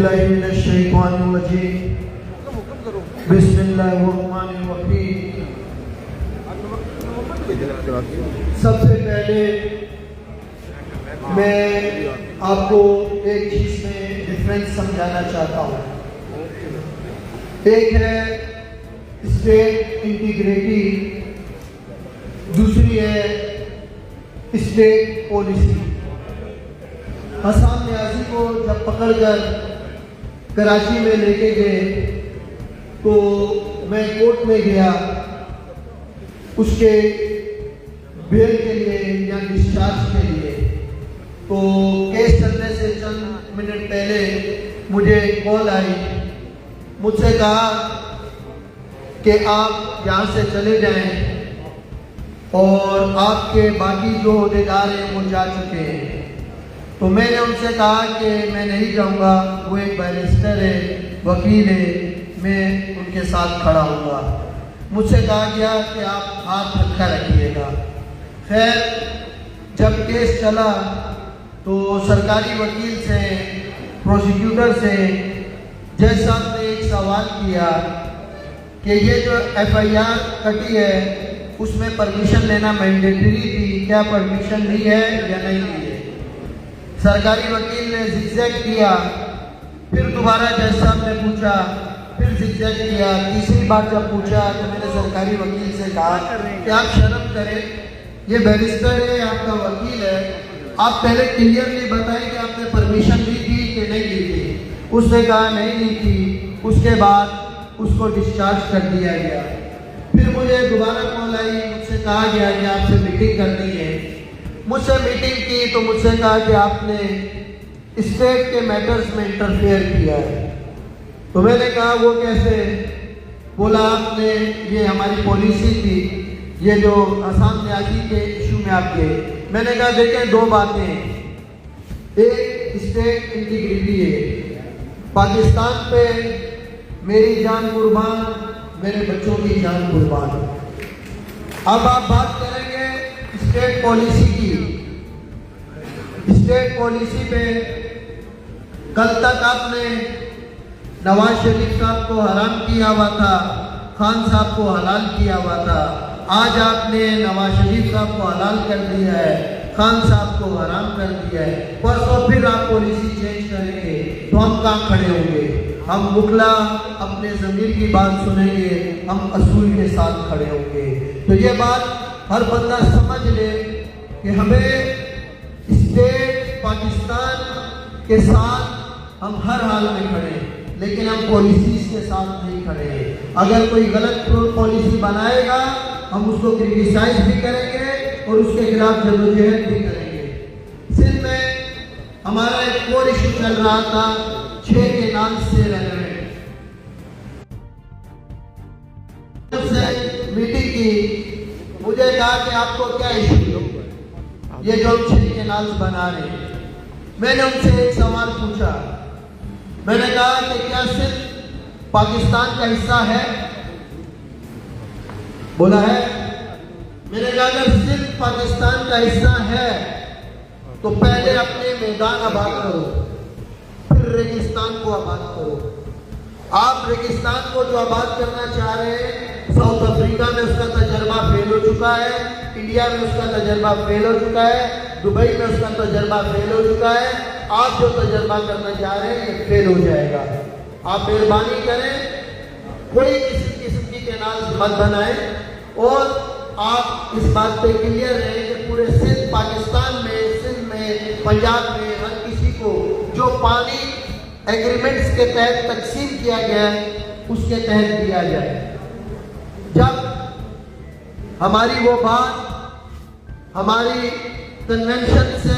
बिल्लाहि मिनश्शैतानिर्रजीम बिस्मिल्लाहिर्रहमानिर्रहीम। सबसे पहले मैं आपको एक चीज़ में डिफरेंस समझाना चाहता हूँ। एक है स्टेट इंटीग्रिटी, दूसरी है स्टेट पॉलिसी। हसन न्याजी को जब पकड़कर कराची में लेके गए तो मैं कोर्ट में गया उसके बेल के लिए या डिस्चार्ज के लिए। तो केस चलने से चंद मिनट पहले मुझे कॉल आई, मुझसे कहा कि आप यहाँ से चले जाएं और आपके बाकी जो अहदेदार हैं वो जा चुके हैं। तो मैंने उनसे कहा कि मैं नहीं जाऊँगा, वो एक बैरिस्टर है, वकील है, मैं उनके साथ खड़ा होऊंगा। मुझसे कहा गया कि आप हाथ रखा रखिएगा। खैर जब केस चला तो सरकारी वकील से, प्रोसिक्यूटर से जज साहब ने एक सवाल किया कि ये जो FIR कटी है उसमें परमिशन लेना मैंडेटरी थी, क्या परमिशन ली है या नहीं ली है? सरकारी वकील ने जिगजैग किया, फिर दोबारा जज साहब ने पूछा, फिर जिगजैग किया। तीसरी बार जब पूछा तो मैंने सरकारी वकील से कहा कि आप शर्म करें, ये बैरिस्टर है, आपका वकील है, आप पहले क्लियरली बताएं कि आपने परमिशन ली थी कि नहीं ली थी। उसने कहा नहीं ली थी। उसके बाद उसको डिस्चार्ज कर दिया गया। फिर मुझे दोबारा कॉल आई, मुझसे कहा गया कि आपसे मीटिंग करनी है। मुझसे मीटिंग की तो मुझसे कहा कि आपने स्टेट के मैटर्स में इंटरफेयर किया है। तो मैंने कहा वो कैसे? बोला आपने, ये हमारी पॉलिसी थी, ये जो हसन न्याजी के इशू में आप गए। मैंने कहा देखें दो बातें, एक स्टेट इंटीग्रिटी है, पाकिस्तान पे मेरी जान कुर्बान, मेरे बच्चों की जान कुर्बान। अब आप बात करेंगे स्टेट पॉलिसी की। स्टेट पॉलिसी पे कल तक आपने नवाज शरीफ साहब को हराम किया हुआ था, खान साहब को हलाल किया हुआ था। आज आपने नवाज शरीफ साहब को हलाल कर दिया है, खान साहब को हराम कर दिया है। परसों फिर आप पॉलिसी चेंज करेंगे तो हम कहाँ खड़े होंगे? हम मुखला अपने ज़मीर की बात सुनेंगे, हम असूल के साथ खड़े होंगे। तो ये बात हर बंदा समझ ले कि हमें स्टेट पाकिस्तान के साथ हम हर हाल में खड़े हैं, लेकिन हम पॉलिसीज के साथ नहीं खड़े हैं। अगर कोई गलत पॉलिसी बनाएगा हम उसको क्रिटिसाइज भी करेंगे और उसके खिलाफ जदोजहद भी करेंगे। सिंध में हमारा एक और इशू चल रहा था 6 केनाल से रेलेवेंट। मीटिंग की, मुझे कहा कि आपको क्या इशू है ये जो हम 6 केनाल बना रहे हैं। मैंने उनसे एक सवाल पूछा, मैंने कहा कि क्या सिर्फ पाकिस्तान का हिस्सा है? बोला है। मैंने कहा अगर सिर्फ पाकिस्तान का हिस्सा है तो पहले अपने मैदान आबाद करो, फिर रेगिस्तान को आबाद करो। आप रेगिस्तान को जो आबाद करना चाह रहे हैं, साउथ अफ्रीका में उसका तजर्बा फेल हो चुका है, इंडिया में उसका तजर्बा फेल हो चुका है, दुबई में उसका तजर्बा फेल हो चुका है। आप जो तजर्बा करना चाह रहे हैं ये फेल हो जाएगा। आप मेहरबानी करें, कोई किसी किस्म की कैनाल मत बनाएं और आप इस बात पे क्लियर रहें कि पूरे सिंध पाकिस्तान में, सिंध में, पंजाब में हर किसी को जो पानी एग्रीमेंट्स के तहत तकसीम किया गया है उसके तहत दिया जाए। जब हमारी वो बात हमारी कन्वेंशन से,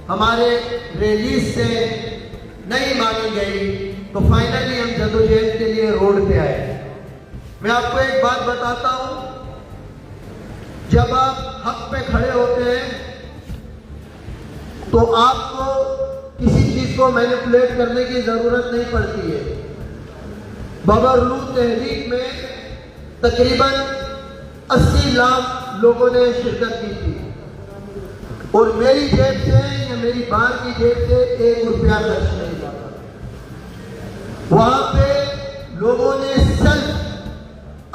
हमारे रैलीज से नहीं मानी गई तो फाइनली हम जदोजहद के लिए रोड पे आए। मैं आपको एक बात बताता हूं, जब आप हक पे खड़े होते हैं तो आपको किसी चीज को मैनिपुलेट करने की जरूरत नहीं पड़ती है। बबरलू तहरीक में तकरीबन 80 लाख लोगों ने शिरकत की थी और मेरी जेब से या मेरी बाहर की जेब से 1 रुपया खर्च नहीं जाता। वहां पे लोगों ने सिर्फ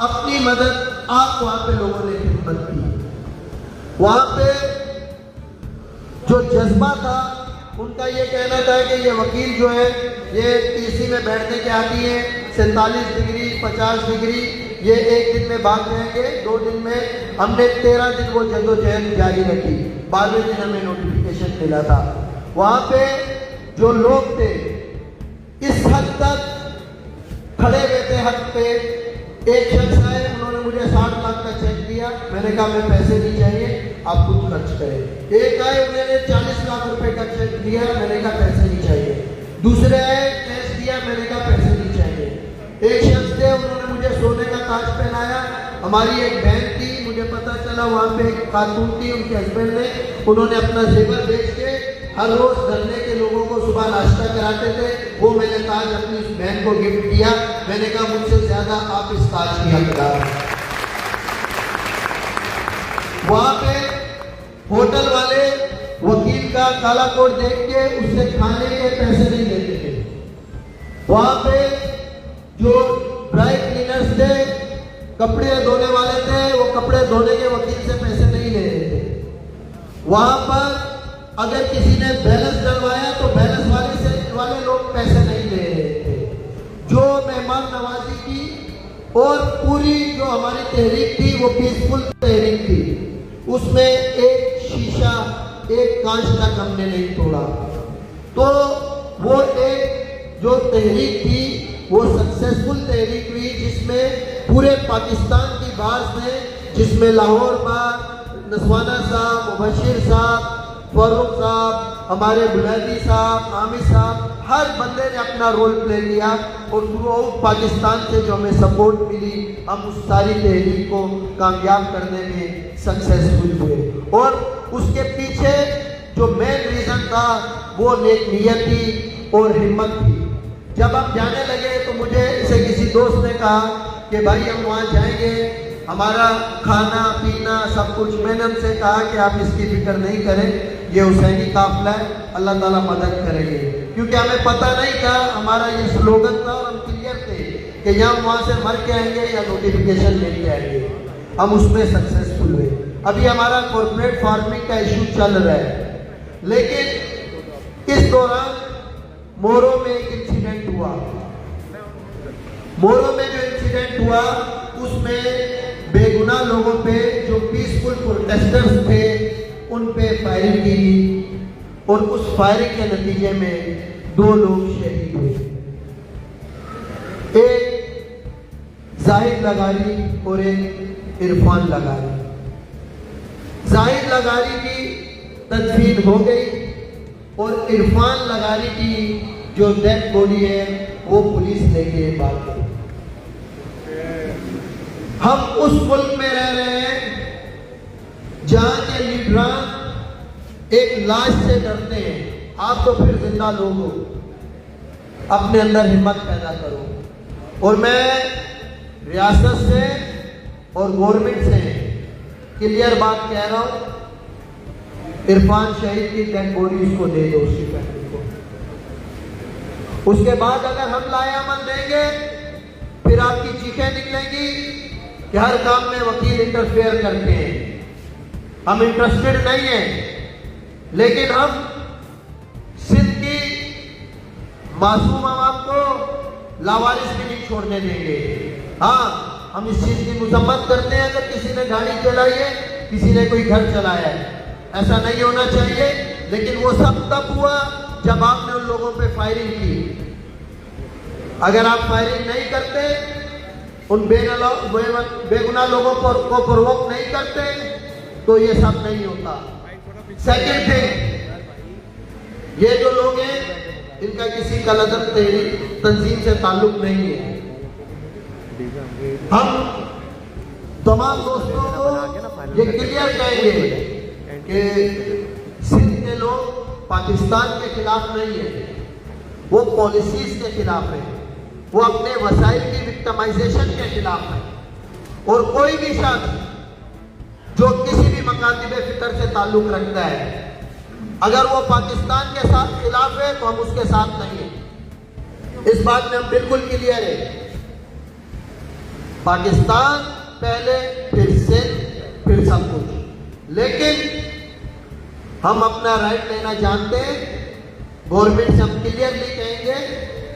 अपनी मदद, आप वहां पे लोगों ने खिदमत की। वहां पे जो जज्बा था, उनका ये कहना था कि ये वकील जो है ये टीसी में बैठने के आती है, 47 डिग्री 50 डिग्री, ये एक दिन में भाग जाएंगे, 2 दिन में। हमने 13 दिन वो जद्दोजहद जारी रखी, 12वें दिन हमें नोटिफिकेशन मिला था। वहां पे जो लोग थे इस हद तक खड़े हुए थे हक पे। एक शख्स आए, उन्होंने मुझे 60 लाख का चेक दिया, मैंने कहा मैं पैसे नहीं चाहिए, आप खुद खर्च करें। एक आए, उन्होंने 40 लाख रुपए का चेक दिया, मैंने कहा पैसे नहीं चाहिए। दूसरे आए, कैश दिया, मैंने कहा पैसे नहीं चाहिए। एक शख्स थे, उन्होंने मुझे सोने का ताज पहनाया। हमारी एक बहन थी, मुझे पता चला वहां पे एक खातून थी, उनके हस्बैंड ने, उन्होंने अपना जेवर बेच के हर रोज धरने के लोगों को सुबह नाश्ता कराते थे। वो मैंने ताज अपनी उस बहन को गिफ्ट किया। मैंने कहा मुझसे ज्यादा आप इस ताज की हकदार हैं। वहां पे होटल वाले वकील का काला कोट देख के उससे खाने के पैसे नहीं लेते थे। वहां पे जो ड्राई क्लीनर्स थे, कपड़े धोने वाले थे, वो कपड़े धोने के वकील से पैसे नहीं ले रहे थे। वहां पर अगर किसी ने बैलेंस डलवाया तो बैलेंस वाले लोग पैसे नहीं ले रहे थे। जो मेहमान नवाजी की और पूरी जो हमारी तहरीक थी वो पीसफुल तहरीक थी। उसमें एक शीशा, एक कांच तक हमने नहीं तोड़ा। तो वो एक जो तहरीक थी वो सक्सेसफुल तहरीक हुई, जिसमें पूरे पाकिस्तान की बात ने, जिसमें लाहौर बार, नसवाना साहब, मुबशिर साहब, फारूक साहब, हमारे बुलंदी साहब, आमिर साहब, हर बंदे ने अपना रोल प्ले किया। और थ्रू आउट पाकिस्तान से जो हमें सपोर्ट मिली, हम उस सारी तहरीक को कामयाब करने में सक्सेसफुल हुए। और उसके पीछे जो मेन रीज़न था वो नेक नियती और हिम्मत थी। जब हम जाने लगे तो मुझे से किसी दोस्त ने कहा कि भाई हम वहाँ जाएंगे, हमारा खाना पीना सब कुछ। मैंने उनसे कहा कि आप इसकी फिक्र नहीं करें, ये हुसैनी काफिला है, अल्लाह ताला मदद करेंगे। क्योंकि हमें पता नहीं था, हमारा ये स्लोगन था और हम क्लियर थे कि या हम वहाँ से मर के आएंगे या नोटिफिकेशन लेके आएंगे। हम उसमें सक्सेसफुल हुए। अभी हमारा कॉर्पोरेट फार्मिंग का इशू चल रहा है, लेकिन इस दौरान मोरो में एक इंसिडेंट हुआ। मोरो में जो इंसिडेंट हुआ उसमें बेगुनाह लोगों पे, जो पीसफुल प्रोटेस्टर्स थे, उन पे फायरिंग की और उस फायरिंग के नतीजे में 2 लोग शहीद हुए। एक जाहिद लगारी और एक इरफान लगारी। जाहिद लगारी की तदफीन हो गई और इरफान लगारी की जो डेड बॉडी है वो पुलिस लेके भाग गई। हम उस मुल्क में रह रहे हैं जहां के लीडरान एक लाश से डरते हैं। आप तो फिर जिंदा लोग हो, अपने अंदर हिम्मत पैदा करो। और मैं रियासत से और गवर्नमेंट से क्लियर बात कह रहा हूं, इरफान शहीद की डेड बॉडी उसको दे दो, उसकी फैमिली को। उसके बाद अगर हम लाएअमल देंगे फिर आपकी चीखें निकलेंगी कि हर काम में वकील इंटरफेयर करते हैं। हम इंटरेस्टेड नहीं हैं, लेकिन हम सिंध की मासूम आवाम को लावारिस भी नहीं छोड़ने देंगे। हाँ, हम इस चीज की मजम्मत करते हैं अगर किसी ने गाड़ी चलाई है, किसी ने कोई घर चलाया है, ऐसा नहीं होना चाहिए। लेकिन वो सब तब हुआ जब आपने उन लोगों पे फायरिंग की। अगर आप फायरिंग नहीं करते, उन बेगुनाह लोगों को प्रोवोक नहीं करते, तो ये सब नहीं होता। सेकंड थिंग, ये जो लोग हैं इनका किसी कलदम तंजीम से ताल्लुक नहीं है। हम तमाम दोस्तों को ये क्लियर कहेंगे कि सिंध के लोग पाकिस्तान के खिलाफ नहीं है, वो पॉलिसीज के खिलाफ है, वो अपने वसाइल की विक्टिमाइजेशन के खिलाफ है। और कोई भी शख्स जो किसी भी मकातिबे फिक्र से ताल्लुक रखता है, अगर वो पाकिस्तान के साथ खिलाफ है तो हम उसके साथ नहीं है। इस बात में हम बिल्कुल क्लियर है। पाकिस्तान पहले, फिर सिंध, फिर सब कुछ। लेकिन हम अपना राइट लेना जानते हैं। गवर्नमेंट से हम क्लियरली कहेंगे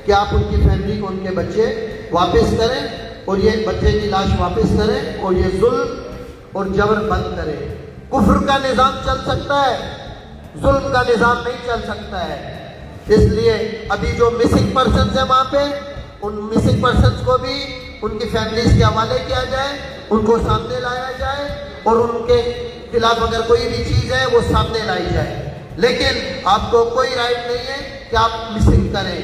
कि आप उनकी फैमिली को उनके बच्चे वापस करें और ये बच्चे की लाश वापस करें और ये जुल्म और जबर बंद करें। कुफ्र का निज़ाम चल सकता है, जुल्म का निज़ाम नहीं चल सकता है। इसलिए अभी जो मिसिंग पर्सन्स हैं वहाँ पे, उन मिसिंग पर्सन्स को भी उनकी फैमिलीज के हवाले किया जाए, उनको सामने लाया जाए और उनके खिलाफ अगर कोई भी चीज़ है वो सामने लाई जाए। लेकिन आपको कोई राइट नहीं है कि आप मिसिंग करें।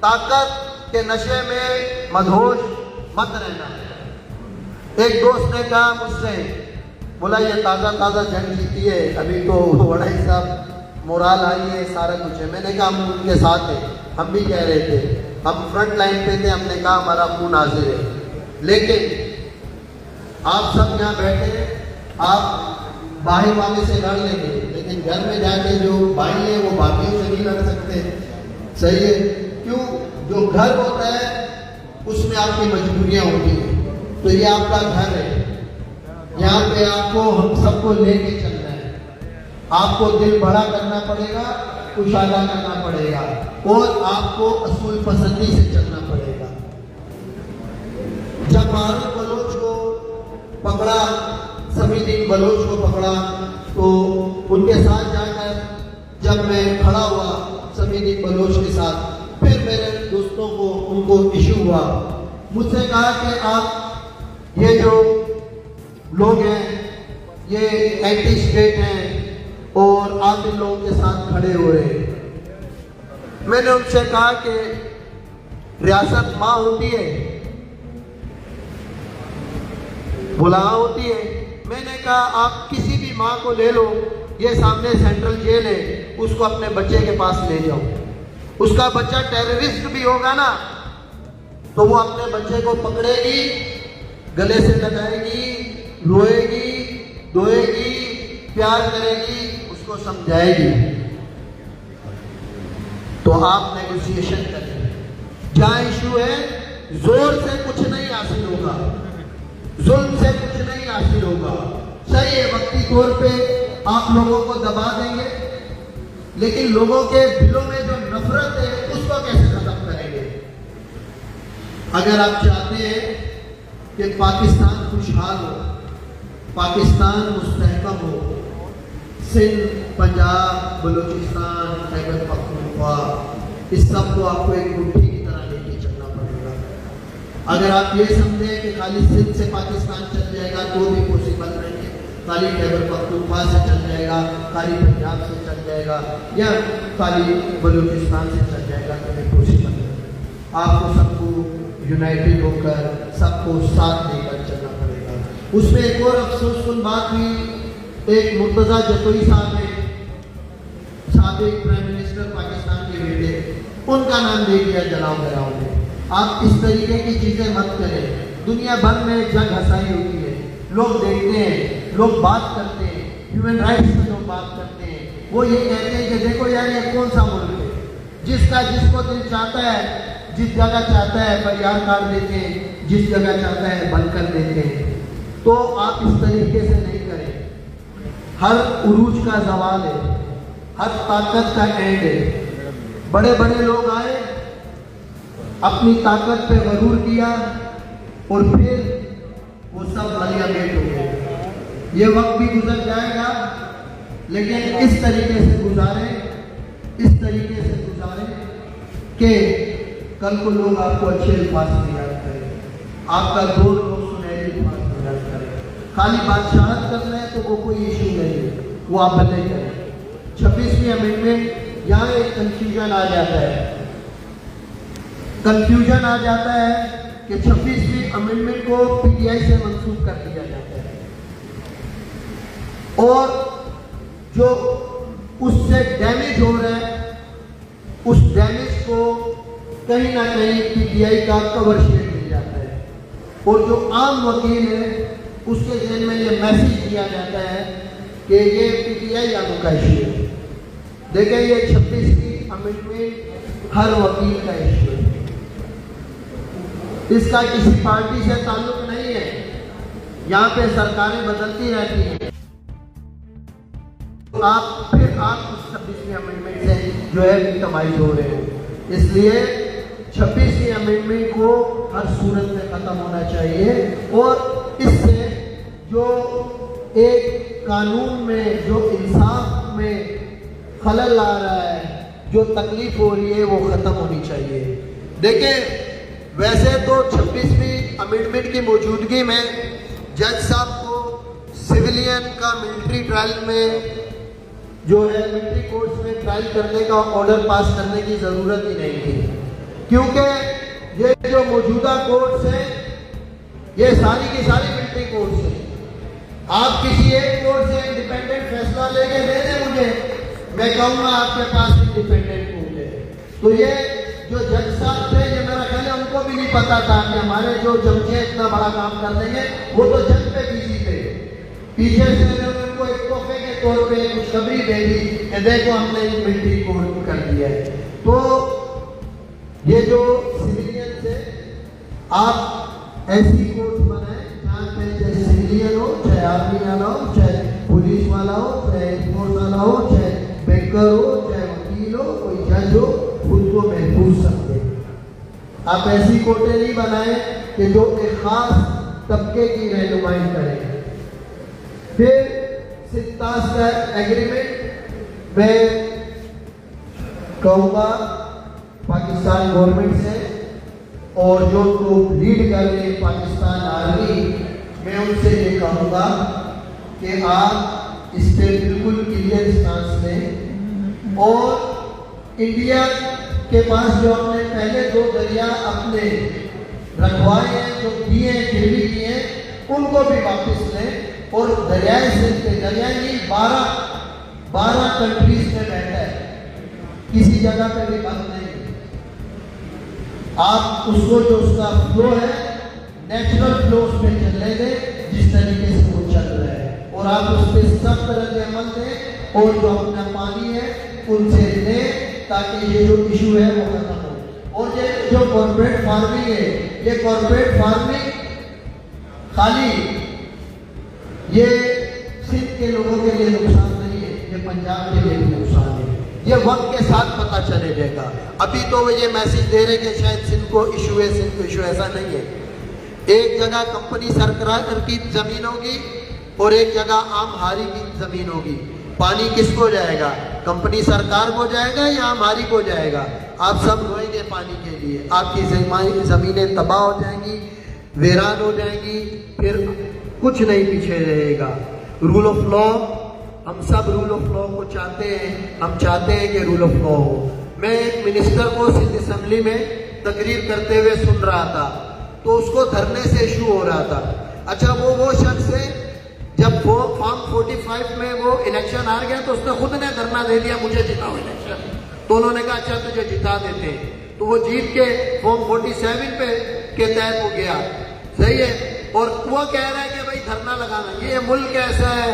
ताकत के नशे में मदहोश मत रहना। एक दोस्त ने कहा मुझसे, बोला ये ताज़ा ताज़ा जंग जीती है, अभी तो बड़ा ही साहब मोराल आई है, सारा कुछ है। मैंने कहा हम उनके साथ हैं, हम भी कह रहे थे, हम फ्रंट लाइन पे थे, हमने कहा हमारा खून हाजिर है। लेकिन आप सब यहाँ बैठे हैं, आप बाहर वाले से लड़ लेंगे, लेकिन घर में जाके जो भाई है वो भाभियों से नहीं लड़ सकते। सही है? क्यों? जो घर होता है उसमें आपकी मजबूरियां होती हैं। तो ये आपका घर है, यहाँ पे आपको हम सबको लेके चलना है। आपको दिल बड़ा करना पड़ेगा, कुशादा करना पड़ेगा और आपको असूल पसंदी से चलना पड़ेगा। जब मारूफ बलोच को पकड़ा, समीदीन बलोच को पकड़ा, तो उनके साथ जाकर जब मैं खड़ा हुआ समीदीन बलोच के साथ, फिर मेरे दोस्तों को उनको इशू हुआ, मुझसे कहा कि आप ये जो लोग हैं ये एंटी स्टेट हैं और आप इन लोगों के साथ खड़े हुए हैं। मैंने उनसे कहा कि रियासत माँ होती है, बोला होती है। मैंने कहा आप किसी भी माँ को ले लो, ये सामने सेंट्रल जेल है, उसको अपने बच्चे के पास ले जाओ। उसका बच्चा टेररिस्ट भी होगा ना, तो वो अपने बच्चे को पकड़ेगी, गले से लगाएगी, रोएगी, धोएगी, प्यार करेगी, उसको समझाएगी। तो आप नेगोशिएशन करें। जहां इशू है, जोर से कुछ नहीं हासिल होगा, जुल्म से कुछ नहीं हासिल होगा। सही है, वक्ती तौर पे आप लोगों को दबा देंगे, लेकिन लोगों के दिलों में जो नफरत है उसको कैसे खत्म करेंगे? अगर आप चाहते हैं कि पाकिस्तान खुशहाल हो, पाकिस्तान मुस्तहकम हो, सिंध, पंजाब, बलूचिस्तान, खैबर पख्तूनख्वा, इस सब को आपको एक मुट्ठी की तरह लेके चलना पड़ेगा। अगर आप ये समझें कि खाली सिंध से पाकिस्तान चल जाएगा तो भी पॉसिबल नहीं है, खाली खैबर पख्तूनख्वा से चल जाएगा, खाली पंजाब से चल जाएगा या खाली बलूचिस्तान से चल जाएगा, तो भी पॉसिबल नहीं। आपको सबको यूनाइटेड होकर सबको साथ लेकर चलना पड़ेगा। उसमें एक और अफसोसकुन बात हुई, एक मुर्तज़ा जतोई साहब है, साबिक प्राइम मिनिस्टर पाकिस्तान के बेटे, उनका नाम दे दिया जलाओ कराओ में। आप इस तरीके की चीज़ें मत करें। दुनिया भर में जंग हंसाई होती है, लोग देखते हैं, लोग बात करते हैं, ह्यूमन राइट्स में लोग बात करते हैं, वो ये कहते हैं कि देखो यार ये कौन सा मुल्क है, जिसका जिसको दिल चाहता है, जिस जगह चाहता है फरियाद काट देते हैं, जिस जगह चाहता है बंद कर देते हैं। तो आप इस तरीके से नहीं करें। हर उरूज का जवाल है, हर ताकत का एंड है। बड़े बड़े लोग आए, अपनी ताकत पे गरूर किया और फिर वो सब मलियामेट हो गए। ये वक्त भी गुजर जाएगा, लेकिन इस तरीके से गुजारें, इस तरीके से गुजारें कि कल को लोग आपको अच्छे अल्फाज में याद करें, आपका दो लोग सुनहरे अल्फाज में याद करें। खाली बादशाहत करना है तो वो कोई इशू नहीं है, वो आप भले करें। 26वीं अमेंडमेंट, यहाँ एक कंफ्यूजन आ जाता है, कंफ्यूजन आ जाता है कि 26वीं अमेंडमेंट को पीटीआई से मंसूख कर दिया जाता है और जो उससे डैमेज हो रहा है उस डैमेज को कहीं ना कहीं पीटीआई का कवर शेयर मिल जाता है और जो आम वकील है उसके जहन में ये मैसेज दिया जाता है कि ये पीटीआई आगू का इशू है। देखें, ये 26वीं अमेंडमेंट हर वकील का इशू है, इसका किसी पार्टी से ताल्लुक नहीं है। यहाँ पे सरकारें बदलती रहती हैं, आप उस 26वीं अमेंडमेंट से जो है विक्टिमाइज हो रहे हो। इसलिए 26वीं अमेंडमेंट को हर सूरत में खत्म होना चाहिए और इससे जो एक कानून में जो इंसाफ में खलल आ रहा है, जो तकलीफ हो रही है, वो खत्म होनी चाहिए। देखिए, वैसे तो 26वीं अमेंडमेंट की मौजूदगी में जज साहब को सिविलियन का मिलिट्री ट्रायल में जो है मिलिट्री कोर्ट्स में ट्रायल करने का ऑर्डर पास करने की जरूरत ही नहीं थी, क्योंकि ये जो मौजूदा कोर्ट्स हैं ये सारी की सारी मिलिट्री कोर्ट्स हैं। आप किसी एक कोर्ट से इंडिपेंडेंट फैसला लेके दे दें मुझे, मैं कहूँगा आपके पास इंडिपेंडेंट कोर्ट है। तो ये जो जज साहब थे, ये मेरा ख्याल है उनको भी नहीं पता था कि हमारे जो जज इतना बड़ा काम कर देंगे। वो तो जज पे बिजी थे, पीछे से उनको एक तोहफे के तौर पे खुशखबरी दे दी कि देखो हमने मिलिट्री कोर्ट कर दिया है। तो ये जो सिविलियन से आप ऐसी कोर्ट बनाए जहाँ पे चाहे सिविलियन हो, चाहे आर्मी वाला हो, चाहे पुलिस वाला हो, चाहे एयरफोर्स वाला हो, चाहे बैंकर हो, चाहे वकील हो, कोई जज हो, खुद को महफूज सकते। आप ऐसी कोर्टें नहीं बनाए कि जो एक खास तबके की रहनुमाई करें। फिर सितास का एग्रीमेंट मैं कहूँगा पाकिस्तान गवर्नमेंट से और जो लोग लीड कर रहे हैं पाकिस्तान आर्मी, मैं उनसे ये कहूँगा कि आप इस पर बिल्कुल क्लियर स्टांस लें और इंडिया के पास जो हमने पहले 2 दरिया अपने रखवाए हैं, जो दिए गिरवी किए, उनको भी वापस लें और दरियाए सिंध पे दरियाई 12 कंट्रीज में बैठा है, किसी जगह पे भी बंद नहीं। आप उसको जो उसका फ्लो है नेचुरल फ्लो पे चलने दें जिस तरीके से वो चल रहा है, और आप उस पर सख्त रद्द-ए-अमल दें और जो अपना पानी है उनसे लें ताकि ये जो इशू है वो खत्म हो। और ये जो कॉर्पोरेट फार्मिंग है, ये कॉर्पोरेट फार्मिंग खाली ये सिंध के लोगों के लिए नुकसान नहीं है, ये पंजाब के लिए भी नुकसान है। ये वक्त के साथ पता चले जाएगा। अभी तो ये मैसेज दे रहे कि शायद सिंध को इशू है, सिंध को इशू, ऐसा नहीं है। एक जगह कंपनी सरकार की जमीन होगी और एक जगह आम हारी की जमीन होगी। पानी किसको जाएगा? कंपनी सरकार को जाएगा या आम हारी को जाएगा? आप सब रोएंगे पानी के लिए, आपकी जमीनें तबाह हो जाएंगी, वीरान हो जाएंगी, फिर कुछ नहीं पीछे रहेगा। रूल ऑफ लॉ, हम सब रूल ऑफ लॉ को चाहते हैं, हम चाहते हैं कि रूल ऑफ लॉ हो। मैं एक मिनिस्टर को सिंध असेंबली में तकरीर करते हुए सुन रहा था, तो उसको धरने से इशू हो रहा था। अच्छा, वो शख्स है, जब वो फॉर्म 45 में वो इलेक्शन हार गया तो उसने खुद ने धरना दे दिया, मुझे जिताओ इलेक्शन। तो उन्होंने कहा अच्छा तुझे जिता देते हैं, तो वो जीत के फॉर्म 47 पे के तहत हो गया, सही है। और वो कह रहा है कि भाई धरना लगाना, ये मुल्क ऐसा है,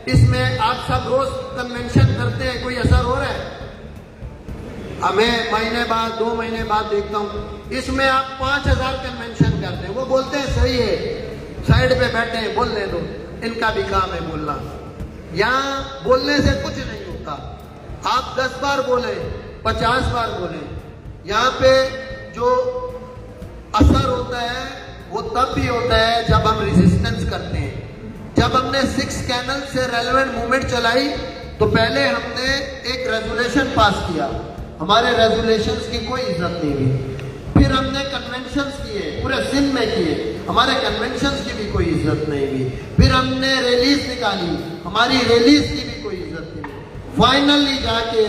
इसमें आप सब रोज कन्वेंशन करते हैं, कोई असर हो रहा है? हमें महीने बाद 2 महीने बाद देखता हूँ, इसमें आप 5000 कन्वेंशन करते हैं। वो बोलते हैं सही है, साइड पे बैठे हैं, बोलने दो, इनका भी काम है बोलना। यहाँ बोलने से कुछ नहीं होता, आप 10 बार बोले, 50 बार बोले, यहाँ पे जो असर होता है वो तब भी होता है जब हम रेजिस्टेंस करते हैं। जब हमने 6 कैनल से रेलेवेंट मूवमेंट चलाई तो पहले हमने एक रेजोल्यूशन पास किया, हमारे रेजोल्यूशंस की कोई इज्जत नहीं हुई। फिर हमने कन्वेंशंस किए, पूरे सिंध में किए, हमारे कन्वेंशंस की भी कोई इज्जत नहीं हुई। फिर हमने रैलीज निकाली, हमारी रैलीज की भी कोई इज्जत नहीं हुई। फाइनली जाके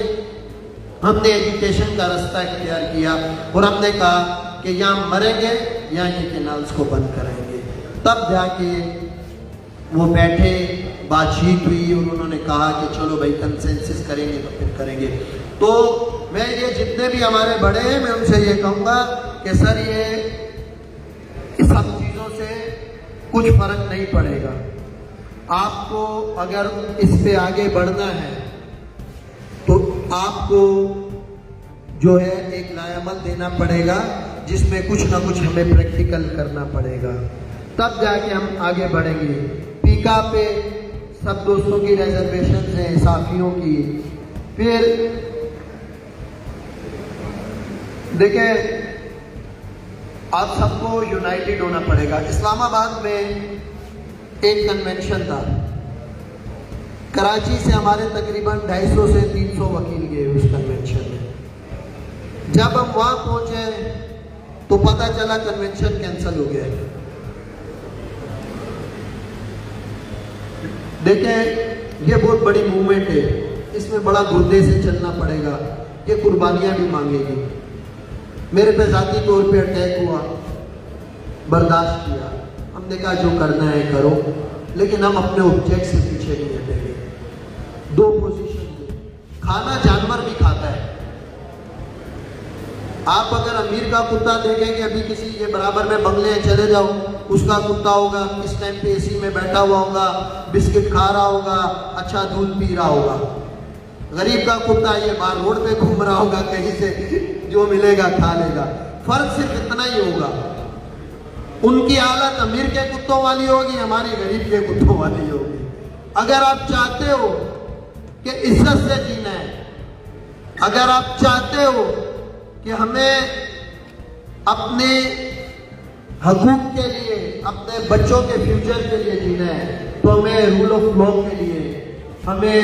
हमने एजुकेशन का रास्ता इख्तियार किया और हमने कहा कि यहाँ मरेंगे या ये कैनाल्स को बंद करेंगे। तब जाके वो बैठे, बातचीत हुई और उन्होंने कहा कि चलो भाई कंसेंसस करेंगे तो फिर करेंगे। तो मैं ये जितने भी हमारे बड़े हैं, मैं उनसे ये कहूँगा कि सर ये इस सब चीज़ों से कुछ फर्क नहीं पड़ेगा। आपको अगर इस पे आगे बढ़ना है तो आपको जो है एक लाएमल देना पड़ेगा जिसमें कुछ ना कुछ हमें प्रैक्टिकल करना पड़ेगा, तब जाके हम आगे बढ़ेंगे। पीका पे सब दोस्तों की रिजर्वेशन हैं, साफियों की। फिर देखें, आप सबको यूनाइटेड होना पड़ेगा। इस्लामाबाद में एक कन्वेंशन था, कराची से हमारे तकरीबन 250 से 300 वकील गए उस कन्वेंशन में। जब हम वहां पहुंचे तो पता चला कन्वेंशन कैंसिल हो गया। देखें, ये बहुत बड़ी मूवमेंट है, इसमें बड़ा गुर्दे से चलना पड़ेगा, ये कुर्बानियां भी मांगेगी। मेरे पे जाती तौर पे अटैक हुआ, बर्दाश्त किया, हमने कहा जो करना है करो, लेकिन हम अपने ऑब्जेक्ट से पीछे नहीं हटेंगे। 2 पोजीशन थी, खाना जानवर भी खाता है। आप अगर अमीर का कुत्ता देखेंगे, अभी किसी के बराबर में बंगले हैं, चले जाओ, उसका कुत्ता होगा इस टाइम पे एसी में बैठा हुआ होगा, बिस्किट खा रहा होगा, अच्छा दूध पी रहा होगा। गरीब का कुत्ता ये बाहर रोड पे घूम रहा होगा, कहीं से जो मिलेगा खा लेगा। फर्क सिर्फ इतना ही होगा, उनकी हालत अमीर के कुत्तों वाली होगी, हमारी गरीब के कुत्तों वाली होगी। अगर आप चाहते हो कि इज्जत से जीना है, अगर आप चाहते हो कि हमें अपने हकूक के लिए, अपने बच्चों के फ्यूचर के लिए जीना है, तो हमें रूल ऑफ लॉ के लिए, हमें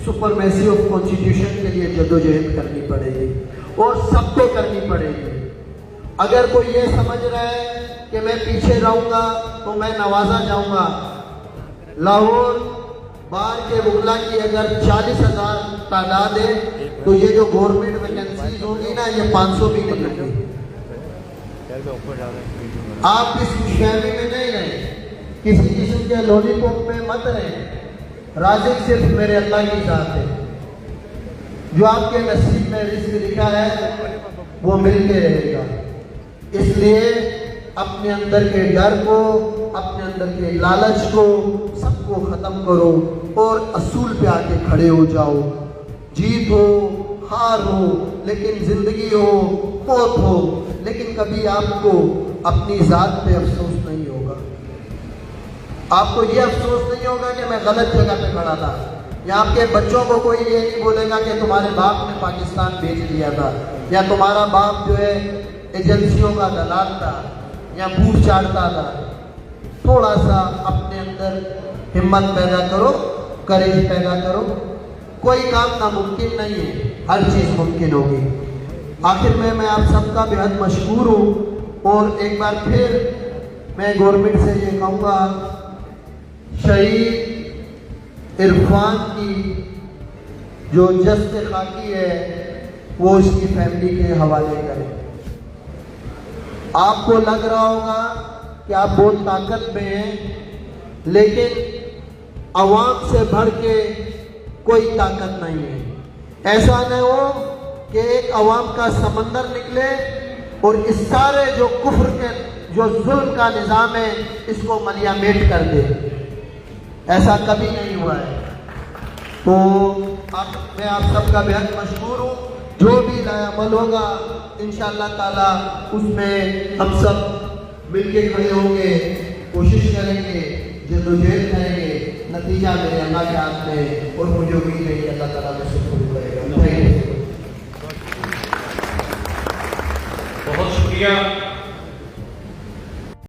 सुपरमेसी ऑफ कॉन्स्टिट्यूशन के लिए जद्दोजहद करनी पड़ेगी, और सबको करनी पड़ेगी। अगर कोई ये समझ रहा है कि मैं पीछे रहूंगा तो मैं नवाजा जाऊंगा, लाहौर बार के मुगला की अगर 40,000 तादाद है, तो ये जो गवर्नमेंट वैकेंसीज होगी ना, ये 500 भी नहीं होगी। आप इस खुशफहमी में नहीं रहे, किसी किस्म के लॉलीपॉप में मत रहे। राज़िक सिर्फ मेरे अल्लाह की जात है, जो आपके नसीब में रिज़्क़ लिखा है वो मिल के रहेगा। इसलिए अपने अंदर के डर को, अपने अंदर के लालच को, सबको खत्म करो और असूल पे आके खड़े हो जाओ। जीत हो, हार हो, लेकिन जिंदगी हो, मौत हो, लेकिन कभी आपको अपनी जात पे अफसोस नहीं होगा। आपको ये अफसोस नहीं होगा कि मैं गलत जगह पे खड़ा था, या आपके बच्चों को कोई ये नहीं बोलेगा कि तुम्हारे बाप ने पाकिस्तान बेच दिया था, या तुम्हारा बाप जो है एजेंसियों का दलाल था या बूट चाटता था। थोड़ा सा अपने अंदर हिम्मत पैदा करो, करेज पैदा करो। कोई काम नामुमकिन नहीं है, हर चीज़ मुमकिन होगी। आखिर में मैं आप सबका बेहद मशहूर हूँ, और एक बार फिर मैं गवर्नमेंट से ये कहूँगा, शहीद इरफान की जो जस्त खाकी है वो इसकी फैमिली के हवाले करें। आपको लग रहा होगा कि आप बहुत ताकत में हैं, लेकिन अवाम से बढ़ के कोई ताकत नहीं है। ऐसा न हो कि एक अवाम का समंदर निकले और इस सारे जो कुफ्र के, जो जुल्म का निज़ाम है, इसको मलियामेट कर दे। ऐसा कभी नहीं हुआ है। तो मैं आप सबका बेहद मशहूर हूँ। जो भी नया अमल होगा इंशाअल्लाह ताला उसमें हम सब मिलके खड़े होंगे, कोशिश करेंगे, जद्दोजहद करेंगे। नतीजा मेरे अल्लाह के हाथ में, और मुझे उम्मीद है कि अल्लाह ताला में सुकून करेगा। बहुत शुक्रिया।